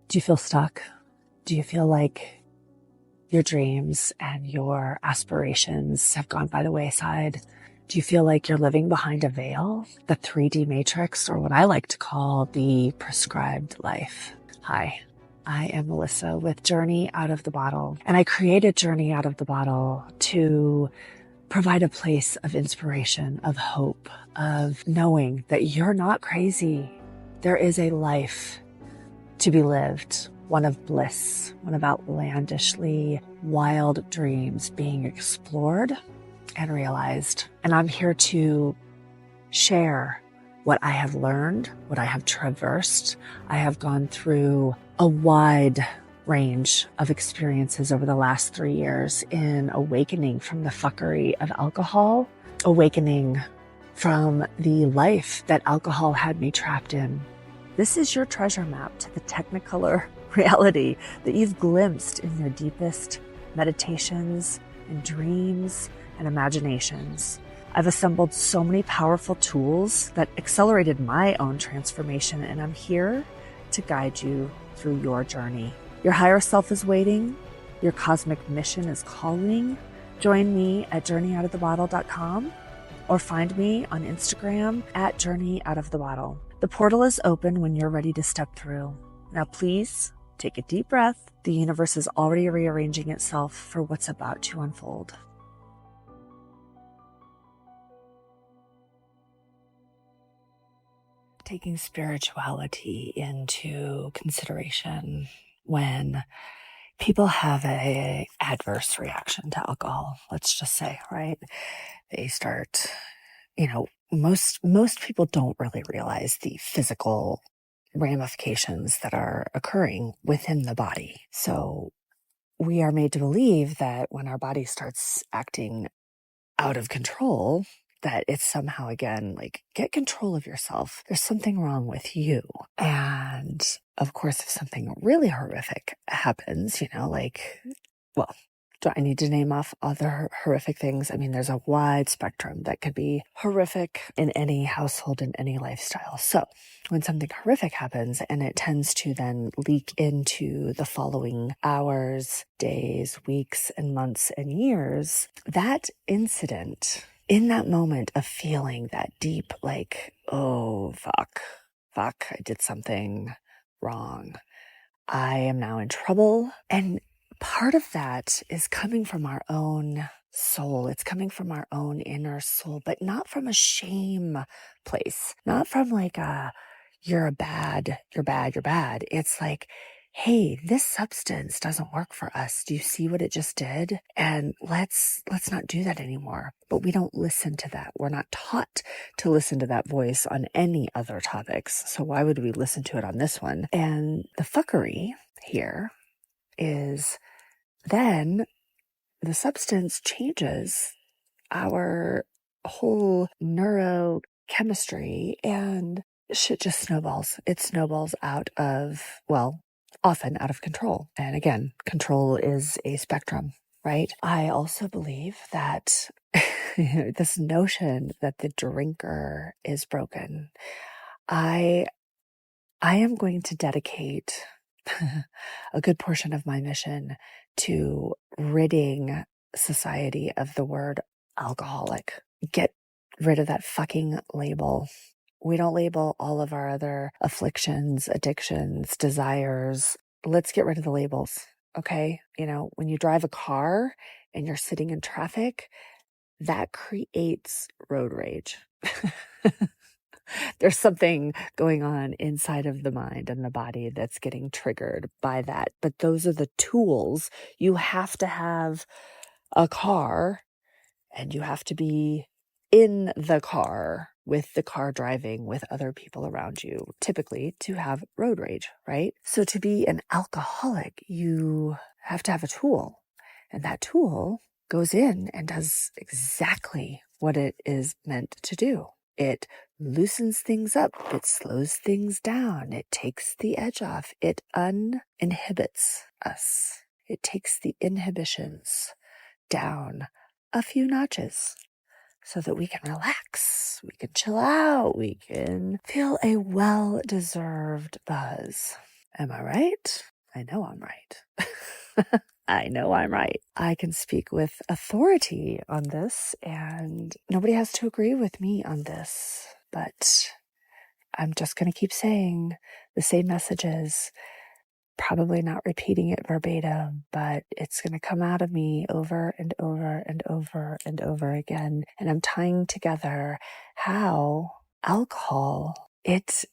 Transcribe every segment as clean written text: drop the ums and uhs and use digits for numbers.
Do you feel stuck? Do you feel like your dreams and your aspirations have gone by the wayside? Do you feel like you're living behind a veil, the 3D matrix, or what I like to call the prescribed life? Hi, I am Melissa with Journey Out of the Bottle, and I created Journey Out of the Bottle to provide a place of inspiration, of hope, of knowing that you're not crazy. There is a life to be lived, one of bliss, one of outlandishly wild dreams being explored and realized. And I'm here to share what I have learned, what I have traversed. I have gone through a wide range of experiences over the last 3 years in awakening from the fuckery of alcohol, awakening from the life that alcohol had me trapped in. This is your treasure map to the technicolor reality that you've glimpsed in your deepest meditations and dreams and imaginations. I've assembled so many powerful tools that accelerated my own transformation, and I'm here to guide you through your journey. Your higher self is waiting. Your cosmic mission is calling. Join me at journeyoutofthebottle.com or find me on Instagram at journeyoutofthebottle. The portal is open when you're ready to step through. Now, please take a deep breath. The universe is already rearranging itself for what's about to unfold. Taking spirituality into consideration when people have a adverse reaction to alcohol, let's just say, right? They start, most people don't really realize the physical ramifications that are occurring within the body. So we are made to believe that when our body starts acting out of control, that it's somehow, again, like, get control of yourself. There's something wrong with you. And of course, if something really horrific happens, do I need to name off other horrific things? I mean, there's a wide spectrum that could be horrific in any household, in any lifestyle. So when something horrific happens and it tends to then leak into the following hours, days, weeks, and months and years, that incident, in that moment of feeling that deep, like, oh, fuck, I did something wrong. I am now in trouble. And part of that is coming from our own soul. It's coming from our own inner soul, but not from a shame place, not from like you're bad. It's like, hey, this substance doesn't work for us. Do you see what it just did? And let's not do that anymore. But we don't listen to that. We're not taught to listen to that voice on any other topics. So why would we listen to it on this one? And the fuckery here is then the substance changes our whole neurochemistry and shit just snowballs. It snowballs out of, often out of control. And again, control is a spectrum, right? I also believe that this notion that the drinker is broken. I am going to dedicate a good portion of my mission to ridding society of the word alcoholic. Get rid of that fucking label. We don't label all of our other afflictions, addictions, desires. Let's get rid of the labels, okay? When you drive a car and you're sitting in traffic, that creates road rage. There's something going on inside of the mind and the body that's getting triggered by that. But those are the tools. You have to have a car and you have to be in the car with the car driving with other people around you, typically to have road rage, right? So to be an alcoholic, you have to have a tool, and that tool goes in and does exactly what it is meant to do. It loosens things up. It slows things down. It takes the edge off. It uninhibits us. It takes the inhibitions down a few notches so that we can relax, we can chill out, we can feel a well-deserved buzz. Am I right? I know I'm right. I know I'm right. I can speak with authority on this, and nobody has to agree with me on this, but I'm just going to keep saying the same messages, probably not repeating it verbatim, but it's going to come out of me over and over and over and over again. And I'm tying together how alcohol, it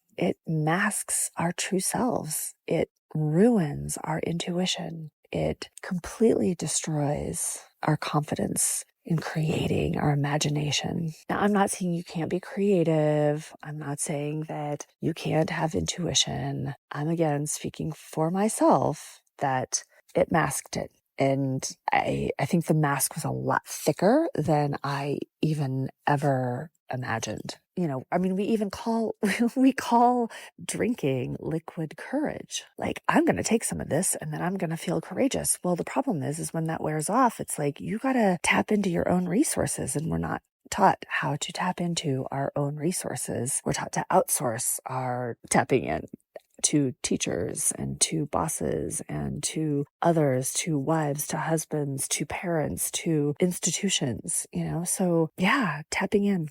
masks our true selves. It ruins our intuition. It completely destroys our confidence in creating our imagination. Now, I'm not saying you can't be creative. I'm not saying that you can't have intuition. I'm again speaking for myself that it masked it. And I think the mask was a lot thicker than I even ever imagined. I mean, we call drinking liquid courage. Like, I'm going to take some of this and then I'm going to feel courageous. Well, the problem is when that wears off, it's like, you got to tap into your own resources, and we're not taught how to tap into our own resources. We're taught to outsource our tapping in to teachers and to bosses and to others, to wives, to husbands, to parents, to institutions, So yeah, tapping in.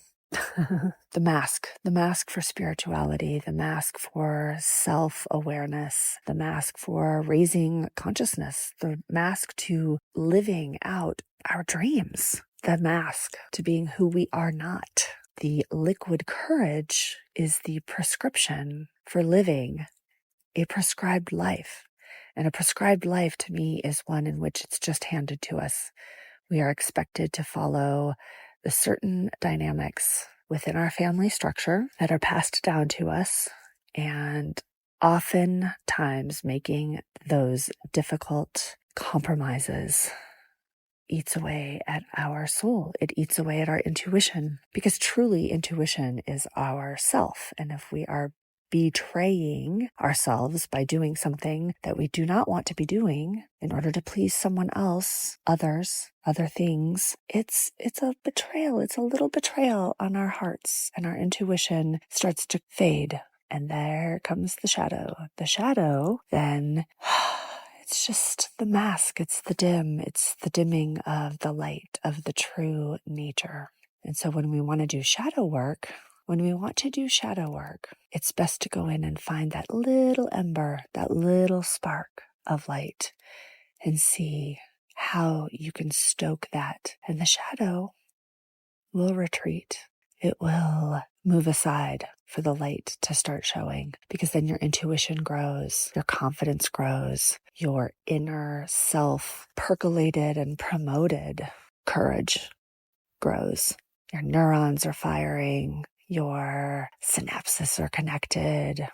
The mask for spirituality, the mask for self-awareness, the mask for raising consciousness, the mask to living out our dreams, the mask to being who we are not. The liquid courage is the prescription for living a prescribed life. And a prescribed life to me is one in which it's just handed to us. We are expected to follow the certain dynamics within our family structure that are passed down to us, and oftentimes making those difficult compromises eats away at our soul. It eats away at our intuition, because truly intuition is our self. And if we are betraying ourselves by doing something that we do not want to be doing in order to please someone else, others, other things, it's a betrayal. It's a little betrayal on our hearts, and our intuition starts to fade. And there comes the shadow. The shadow then it's just the mask. It's the dim. It's the dimming of the light of the true nature. And so when we want to do shadow work, it's best to go in and find that little ember, that little spark of light, and see how you can stoke that. And the shadow will retreat. It will move aside for the light to start showing, because then your intuition grows, your confidence grows, your inner self percolated and promoted courage grows. Your neurons are firing, your synapses are connected,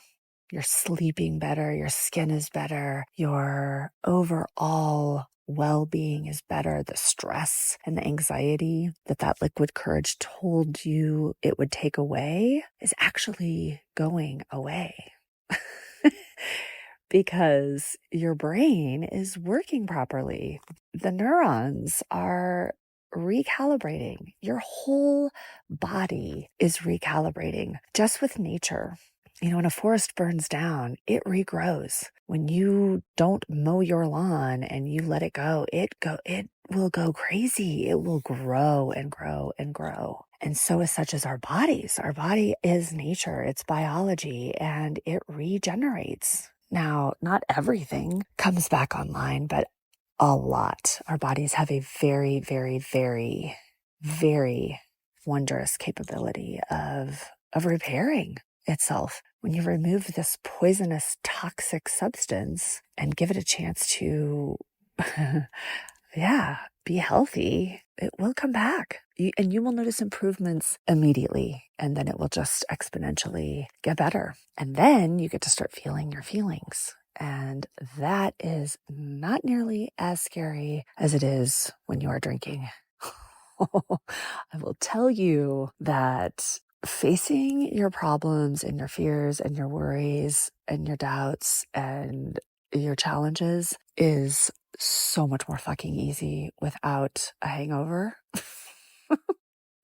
you're sleeping better, your skin is better, your overall well-being is better. The stress and the anxiety that liquid courage told you it would take away is actually going away. Because your brain is working properly. The neurons are recalibrating. Your whole body is recalibrating just with nature. When a forest burns down, it regrows. When you don't mow your lawn and you let it go, it will go crazy. It will grow and grow and grow. And so is such as our bodies. Our body is nature, it's biology, and it regenerates. Now, not everything comes back online, but a lot. Our bodies have a very, very, very, very wondrous capability of repairing itself. When you remove this poisonous, toxic substance and give it a chance to, be healthy, it will come back. And you will notice improvements immediately. And then it will just exponentially get better. And then you get to start feeling your feelings. And that is not nearly as scary as it is when you are drinking. I will tell you that facing your problems and your fears and your worries and your doubts and your challenges is so much more fucking easy without a hangover.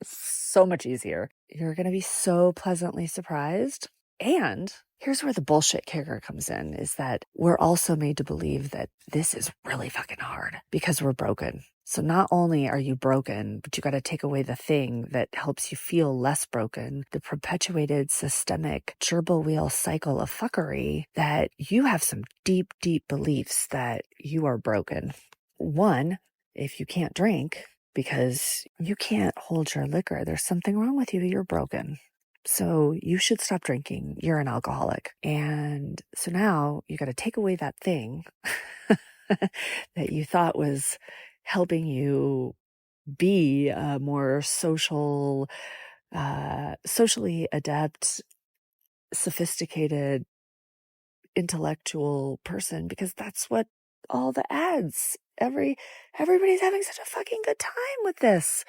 So much easier. You're going to be so pleasantly surprised And here's where the bullshit kicker comes in, is that we're also made to believe that this is really fucking hard because we're broken. So not only are you broken, but you got to take away the thing that helps you feel less broken, the perpetuated systemic gerbil wheel cycle of fuckery, that you have some deep, deep beliefs that you are broken. One, if you can't drink because you can't hold your liquor, there's something wrong with you. You're broken. So you should stop drinking. You're an alcoholic. And so now you got to take away that thing that you thought was helping you be a more socially adept, sophisticated, intellectual person, because that's what all the ads, everybody's having such a fucking good time with this.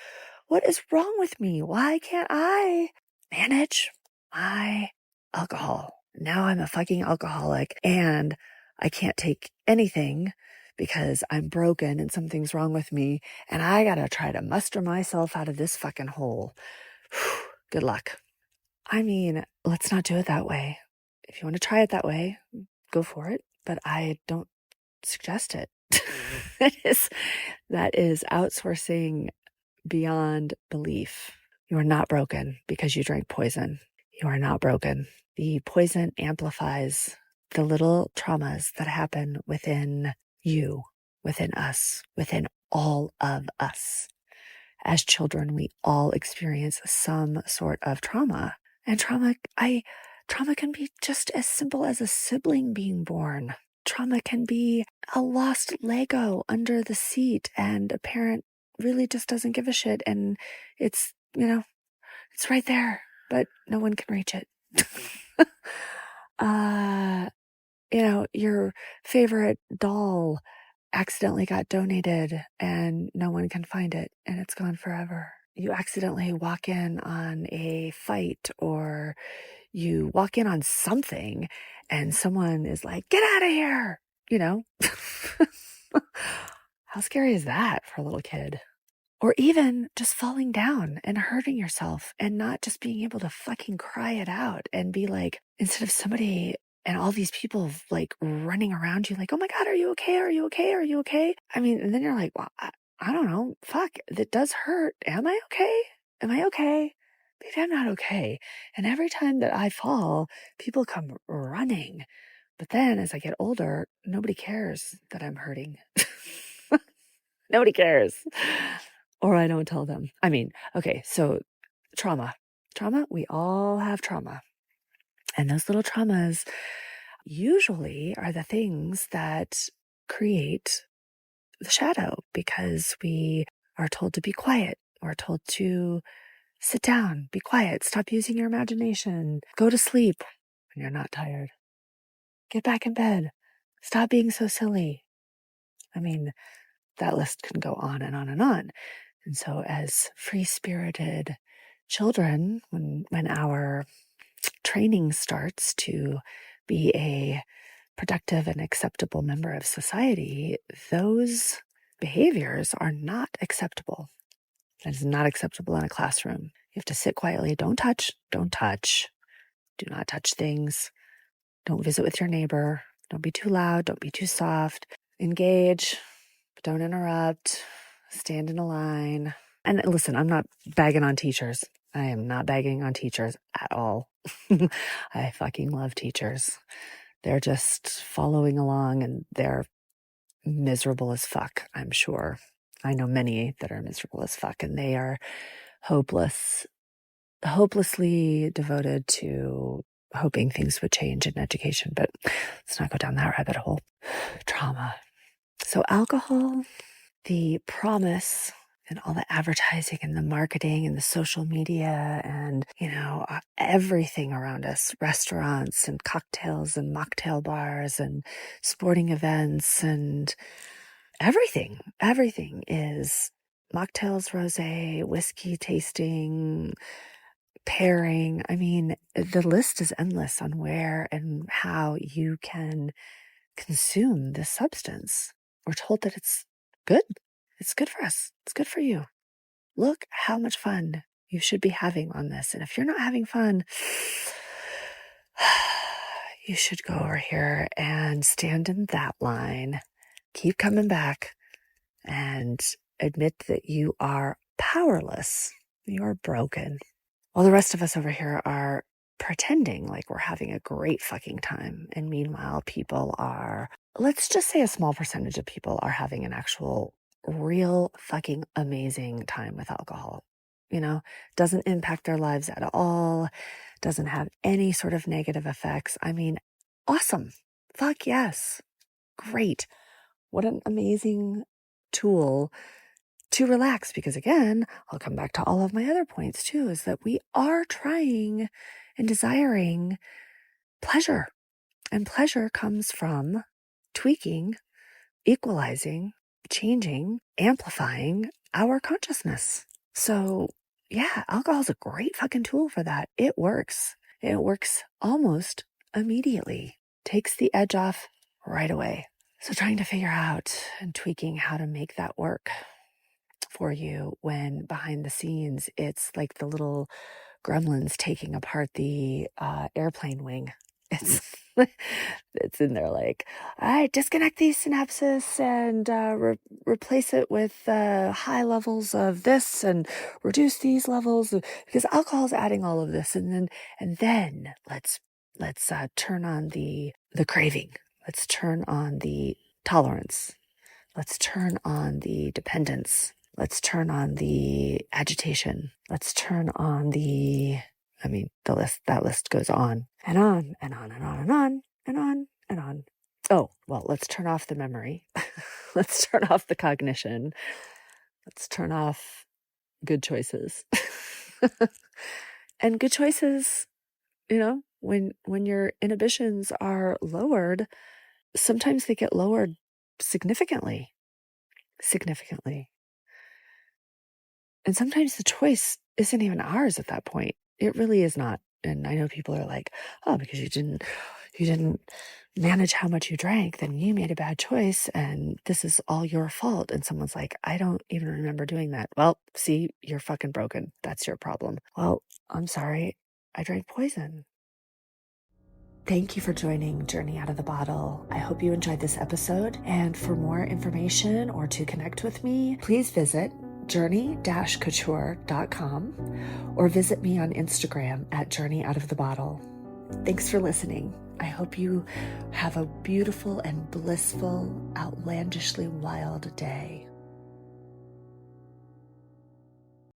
What is wrong with me? Why can't I manage my alcohol? Now I'm a fucking alcoholic and I can't take anything because I'm broken and something's wrong with me, and I gotta try to muster myself out of this fucking hole. Good luck. I mean, let's not do it that way. If you want to try it that way, go for it, but I don't suggest it. That is outsourcing beyond belief. You are not broken because you drank poison. You are not broken. The poison amplifies the little traumas that happen within you, within us, within all of us. As children, we all experience some sort of trauma. And trauma can be just as simple as a sibling being born. Trauma can be a lost Lego under the seat and a parent really just doesn't give a shit, and it's, it's right there, but no one can reach it. Your favorite doll accidentally got donated and no one can find it and it's gone forever. You accidentally walk in on a fight, or you walk in on something and someone is like, get out of here, How scary is that for a little kid? Or even just falling down and hurting yourself and not just being able to fucking cry it out and be like, instead of somebody and all these people like running around you like, oh my God, are you okay? Are you okay? Are you okay? I mean, and then you're like, well, I don't know. Fuck, that does hurt. Am I okay? Am I okay? Maybe I'm not okay. And every time that I fall, people come running. But then as I get older, nobody cares that I'm hurting. Nobody cares. Or I don't tell them. I mean, okay, so trauma, we all have trauma. And those little traumas usually are the things that create the shadow, because we are told to be quiet. We're told to sit down, be quiet, stop using your imagination, go to sleep when you're not tired, get back in bed, stop being so silly. I mean, that list can go on and on and on. And so as free-spirited children, when our training starts to be a productive and acceptable member of society, those behaviors are not acceptable. That is not acceptable in a classroom. You have to sit quietly. Don't touch. Do not touch things. Don't visit with your neighbor. Don't be too loud. Don't be too soft. Engage, but don't interrupt. Stand in a line. And listen, I'm not bagging on teachers. I am not bagging on teachers at all. I fucking love teachers. They're just following along and they're miserable as fuck, I'm sure. I know many that are miserable as fuck, and they are hopelessly devoted to hoping things would change in education. But let's not go down that rabbit hole. Trauma. So alcohol, the promise and all the advertising and the marketing and the social media and, everything around us, restaurants and cocktails and mocktail bars and sporting events and everything is mocktails, rosé, whiskey tasting, pairing. I mean, the list is endless on where and how you can consume this substance. We're told that it's good. It's good for us. It's good for you. Look how much fun you should be having on this. And if you're not having fun, You should go over here and stand in that line. Keep coming back and admit that you are powerless. You are broken. While the rest of us over here are pretending like we're having a great fucking time. And meanwhile, people are, let's just say a small percentage of people are having an actual, real fucking amazing time with alcohol. You know, doesn't impact their lives at all, doesn't have any sort of negative effects. I mean, awesome. Fuck yes. Great. What an amazing tool to relax, because again, I'll come back to all of my other points too, is that we are trying and desiring pleasure. And pleasure comes from tweaking, equalizing, changing, amplifying our consciousness. So yeah, alcohol is a great fucking tool for that. It works. It works almost immediately. Takes the edge off right away. So trying to figure out and tweaking how to make that work for you when behind the scenes it's like the little gremlins taking apart the airplane wing. It's it's in there like, all right, disconnect these synapses and replace it with high levels of this and reduce these levels because alcohol is adding all of this, and then let's turn on the craving. Let's turn on the tolerance. Let's turn on the dependence. Let's turn on the agitation. Let's turn on that list goes on and on and on and on and on and on and on. Oh, well, let's turn off the memory. Let's turn off the cognition. Let's turn off good choices. And good choices, when your inhibitions are lowered, sometimes they get lowered significantly. And sometimes the choice isn't even ours at that point. It really is not. And I know people are like, oh, because you didn't manage how much you drank, then you made a bad choice and this is all your fault. And someone's like, I don't even remember doing that. Well, see, you're fucking broken. That's your problem. Well, I'm sorry. I drank poison. Thank you for joining Journey Out of the Bottle. I hope you enjoyed this episode. And for more information or to connect with me, please visit journey-couture.com or visit me on Instagram at Journey Out of the Bottle. Thanks for listening. I hope you have a beautiful and blissful, outlandishly wild day.